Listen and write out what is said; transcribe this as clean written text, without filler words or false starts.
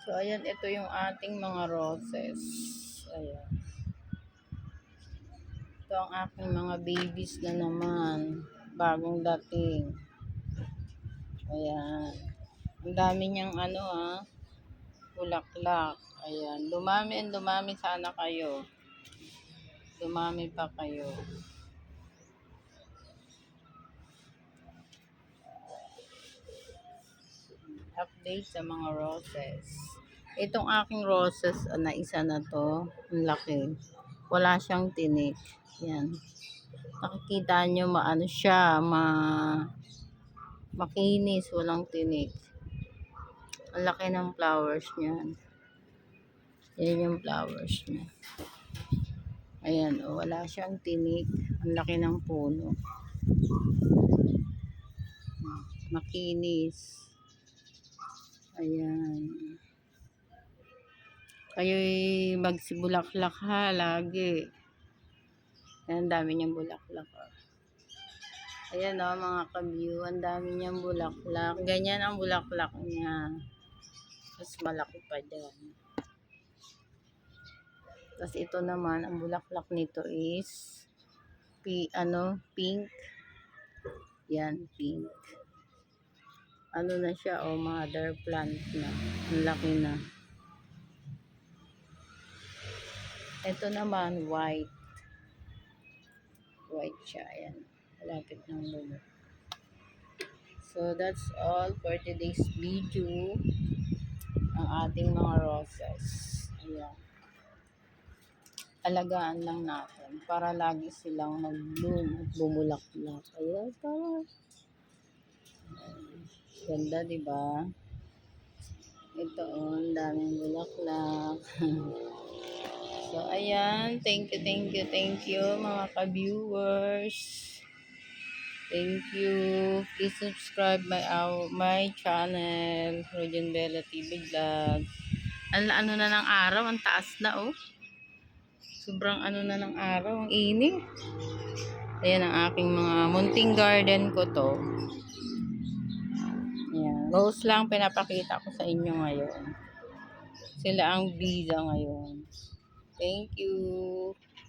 So, ayan, ito yung ating mga roses. Ayan. Ito ang aking mga babies na naman. Bagong dating. Ayan. Ang dami niyang bulaklak. Ayan. Dumami sana kayo. Dumami pa kayo. Update sa mga roses. Itong aking roses na isa na to, ang laki. Wala siyang tinik. Yan. Nakikita nyo maano siya, makinis, walang tinik. Ang laki ng flowers niyan. Yan yung flowers niya. Ayan, wala siyang tinik. Ang laki ng puno. Makinis. Ayan. Kayo'y magsibulaklak ha, lagi. Ayan, ang dami niyang bulaklak. Ayan o, mga ka-view, ang dami niyang bulaklak. Ganyan ang bulaklak niya. Mas malaki pa dyan. Tapos ito naman, ang bulaklak nito is pink. Yan, pink. Ano na siya, mother plant na. Ang laki na. Ito naman, white. White siya, ayan. Malapit ng lulo. So, that's all for today's video. Ang ating mga roses. Ayan. Alagaan lang natin para lagi silang mag-bloom at bumulaklak. Ayan, para ganda, diba? Ito, ang daming bulaklak. So, ayan. Thank you, mga ka-viewers. Thank you. Please subscribe my channel, Rojan Bella TV Vlog. Ano na ng araw, ang taas na, oh. Sobrang ano na ng araw, ang init. Ayan ang aking mga munting garden ko to. Ayan. Rose lang pinapakita ko sa inyo ngayon. Sila ang bida ngayon. Thank you.